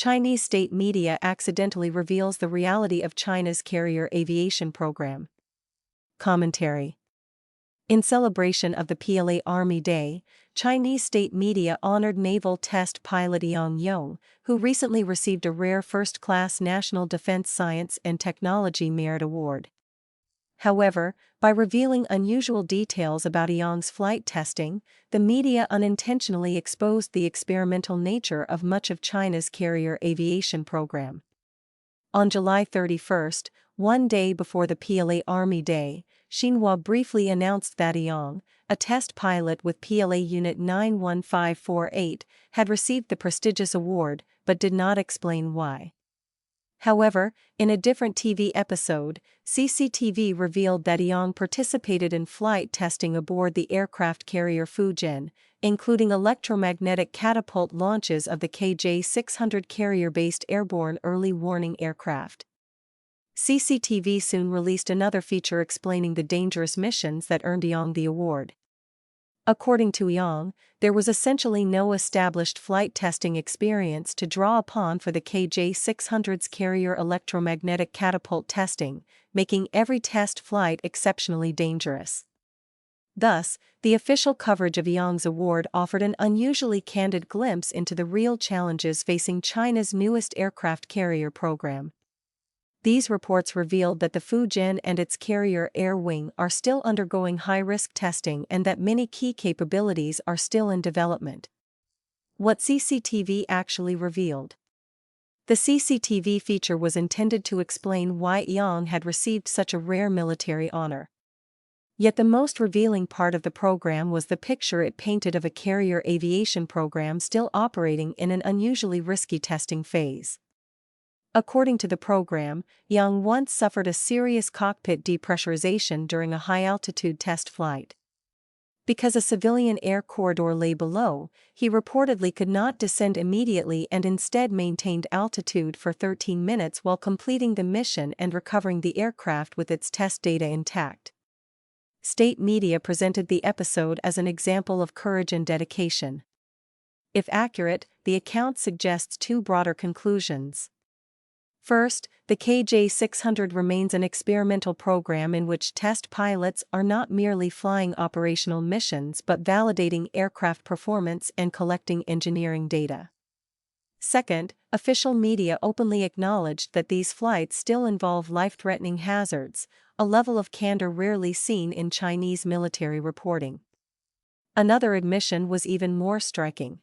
Chinese state media accidentally reveals the reality of China's carrier aviation program. Commentary. In celebration of the PLA Army Day, Chinese state media honored naval test pilot Yang Yong, who recently received a rare first-class National Defense Science and Technology Merit Award. However, by revealing unusual details about Yang's flight testing, the media unintentionally exposed the experimental nature of much of China's carrier aviation program. On July 31, one day before the PLA Army Day, Xinhua briefly announced that Yang, a test pilot with PLA Unit 91548, had received the prestigious award, but did not explain why. However, in a different TV episode, CCTV revealed that Yang participated in flight testing aboard the aircraft carrier Fujian, including electromagnetic catapult launches of the KJ-600 carrier-based airborne early warning aircraft. CCTV soon released another feature explaining the dangerous missions that earned Yang the award. According to Yang, there was essentially no established flight testing experience to draw upon for the KJ-600's carrier electromagnetic catapult testing, making every test flight exceptionally dangerous. Thus, the official coverage of Yang's award offered an unusually candid glimpse into the real challenges facing China's newest aircraft carrier program. These reports revealed that the Fujian and its carrier Air Wing are still undergoing high-risk testing and that many key capabilities are still in development. What CCTV actually revealed. The CCTV feature was intended to explain why Yang had received such a rare military honor. Yet the most revealing part of the program was the picture it painted of a carrier aviation program still operating in an unusually risky testing phase. According to the program, Yang once suffered a serious cockpit depressurization during a high-altitude test flight. Because a civilian air corridor lay below, he reportedly could not descend immediately and instead maintained altitude for 13 minutes while completing the mission and recovering the aircraft with its test data intact. State media presented the episode as an example of courage and dedication. If accurate, the account suggests two broader conclusions. First, the KJ-600 remains an experimental program in which test pilots are not merely flying operational missions but validating aircraft performance and collecting engineering data. Second, official media openly acknowledged that these flights still involve life-threatening hazards, a level of candor rarely seen in Chinese military reporting. Another admission was even more striking.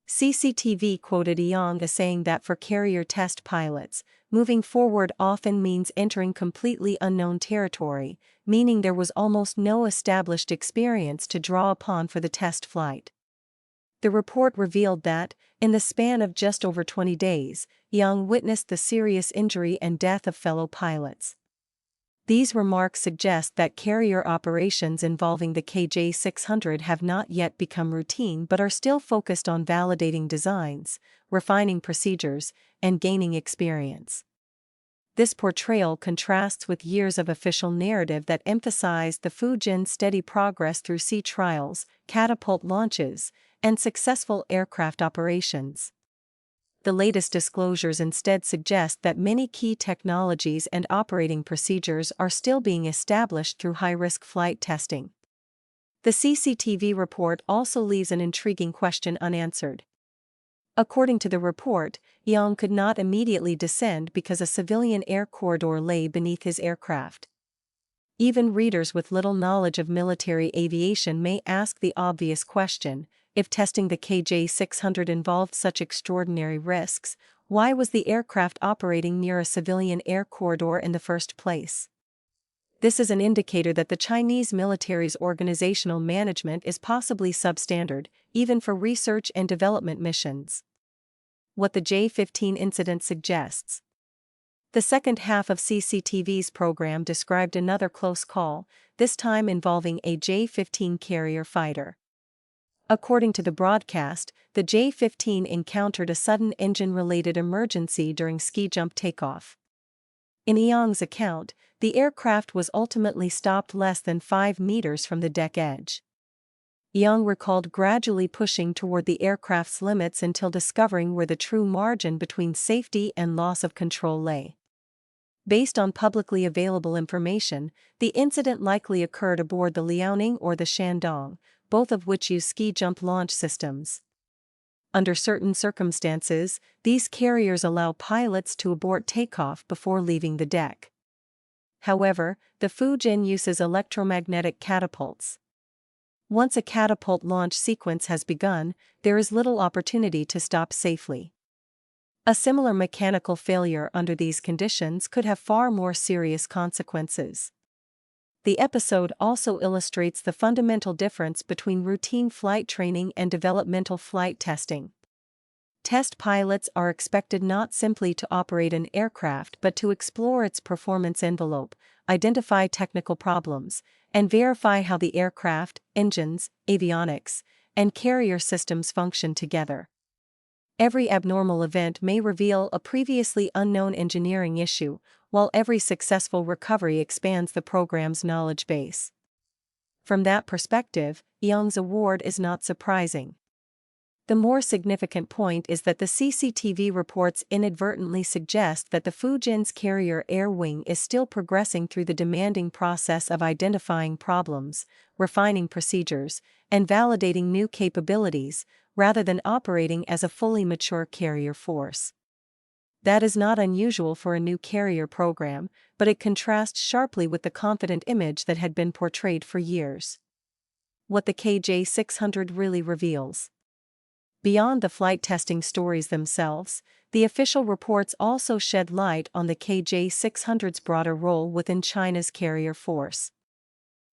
CCTV quoted Yang as saying that for carrier test pilots, moving forward often means entering completely unknown territory, meaning there was almost no established experience to draw upon for the test flight. The report revealed that, in the span of just over 20 days, Yang witnessed the serious injury and death of fellow pilots. These remarks suggest that carrier operations involving the KJ-600 have not yet become routine but are still focused on validating designs, refining procedures, and gaining experience. This portrayal contrasts with years of official narrative that emphasized the Fujian's steady progress through sea trials, catapult launches, and successful aircraft operations. The latest disclosures instead suggest that many key technologies and operating procedures are still being established through high-risk flight testing. The CCTV report also leaves an intriguing question unanswered. According to the report, Yang could not immediately descend because a civilian air corridor lay beneath his aircraft. Even readers with little knowledge of military aviation may ask the obvious question: if testing the KJ-600 involved such extraordinary risks, why was the aircraft operating near a civilian air corridor in the first place? This is an indicator that the Chinese military's organizational management is possibly substandard, even for research and development missions. What the J-15 incident suggests. The second half of CCTV's program described another close call, this time involving a J-15 carrier fighter. According to the broadcast, the J-15 encountered a sudden engine-related emergency during ski jump takeoff. In Yang's account, the aircraft was ultimately stopped less than 5 meters from the deck edge. Yang recalled gradually pushing toward the aircraft's limits until discovering where the true margin between safety and loss of control lay. Based on publicly available information, the incident likely occurred aboard the Liaoning or the Shandong, both of which use ski jump launch systems. Under certain circumstances, these carriers allow pilots to abort takeoff before leaving the deck. However, the Fujin uses electromagnetic catapults. Once a catapult launch sequence has begun, there is little opportunity to stop safely. A similar mechanical failure under these conditions could have far more serious consequences. The episode also illustrates the fundamental difference between routine flight training and developmental flight testing. Test pilots are expected not simply to operate an aircraft but to explore its performance envelope, identify technical problems, and verify how the aircraft, engines, avionics, and carrier systems function together. Every abnormal event may reveal a previously unknown engineering issue, while every successful recovery expands the program's knowledge base. From that perspective, Yang's award is not surprising. The more significant point is that the CCTV reports inadvertently suggest that the Fujin's carrier air wing is still progressing through the demanding process of identifying problems, refining procedures, and validating new capabilities, rather than operating as a fully mature carrier force. That is not unusual for a new carrier program, but it contrasts sharply with the confident image that had been portrayed for years. What the KJ-600 really reveals. Beyond the flight testing stories themselves, the official reports also shed light on the KJ-600's broader role within China's carrier force.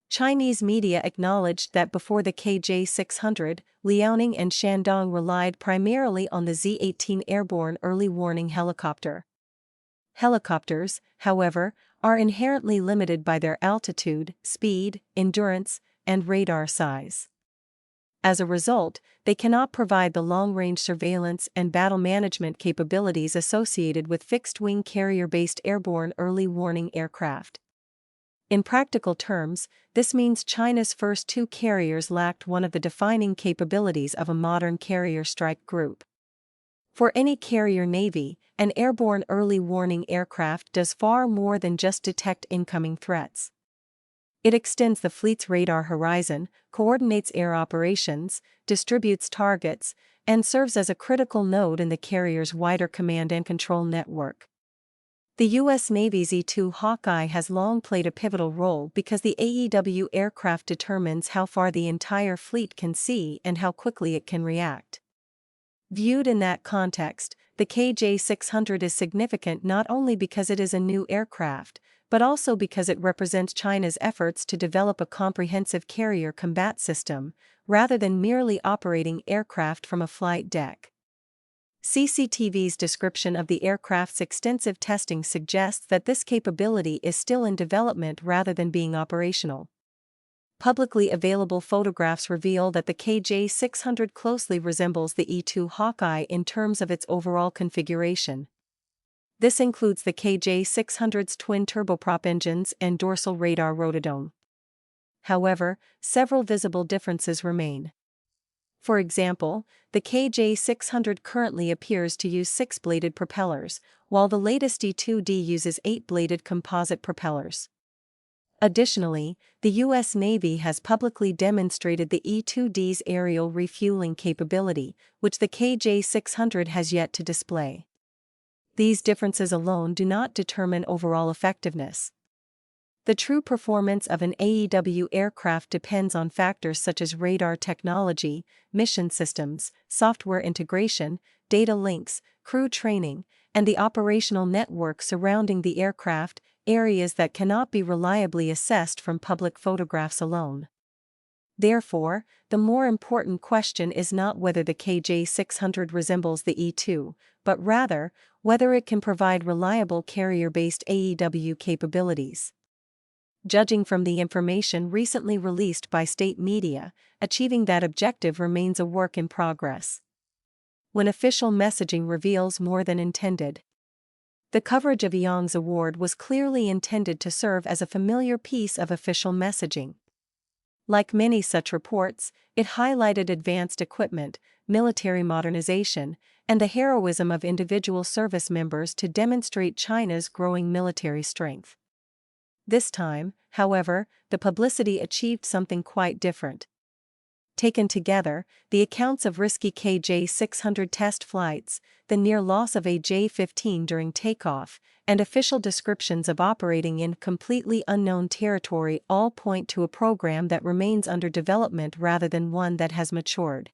Chinese media acknowledged that before the KJ-600, Liaoning and Shandong relied primarily on the Z-18 airborne early warning helicopter. Helicopters, however, are inherently limited by their altitude, speed, endurance, and radar size. As a result, they cannot provide the long-range surveillance and battle management capabilities associated with fixed-wing carrier-based airborne early warning aircraft. In practical terms, this means China's first two carriers lacked one of the defining capabilities of a modern carrier strike group. For any carrier navy, an airborne early warning aircraft does far more than just detect incoming threats. It extends the fleet's radar horizon, coordinates air operations, distributes targets, and serves as a critical node in the carrier's wider command and control network. The U.S. Navy's E-2 Hawkeye has long played a pivotal role because the AEW aircraft determines how far the entire fleet can see and how quickly it can react. Viewed in that context, the KJ-600 is significant not only because it is a new aircraft, but also because it represents China's efforts to develop a comprehensive carrier combat system, rather than merely operating aircraft from a flight deck. CCTV's description of the aircraft's extensive testing suggests that this capability is still in development rather than being operational. Publicly available photographs reveal that the KJ-600 closely resembles the E-2 Hawkeye in terms of its overall configuration. This includes the KJ-600's twin turboprop engines and dorsal radar rotodome. However, several visible differences remain. For example, the KJ-600 currently appears to use 6-bladed propellers, while the latest E-2D uses 8-bladed composite propellers. Additionally, the U.S. Navy has publicly demonstrated the E-2D's aerial refueling capability, which the KJ-600 has yet to display. These differences alone do not determine overall effectiveness. The true performance of an AEW aircraft depends on factors such as radar technology, mission systems, software integration, data links, crew training, and the operational network surrounding the aircraft, areas that cannot be reliably assessed from public photographs alone. Therefore, the more important question is not whether the KJ-600 resembles the E-2, but rather, whether it can provide reliable carrier-based AEW capabilities. Judging from the information recently released by state media, achieving that objective remains a work in progress. When official messaging reveals more than intended. The coverage of Yang's award was clearly intended to serve as a familiar piece of official messaging. Like many such reports, it highlighted advanced equipment, military modernization, and the heroism of individual service members to demonstrate China's growing military strength. This time, however, the publicity achieved something quite different. Taken together, the accounts of risky KJ-600 test flights, the near loss of a J-15 during takeoff, and official descriptions of operating in completely unknown territory all point to a program that remains under development rather than one that has matured.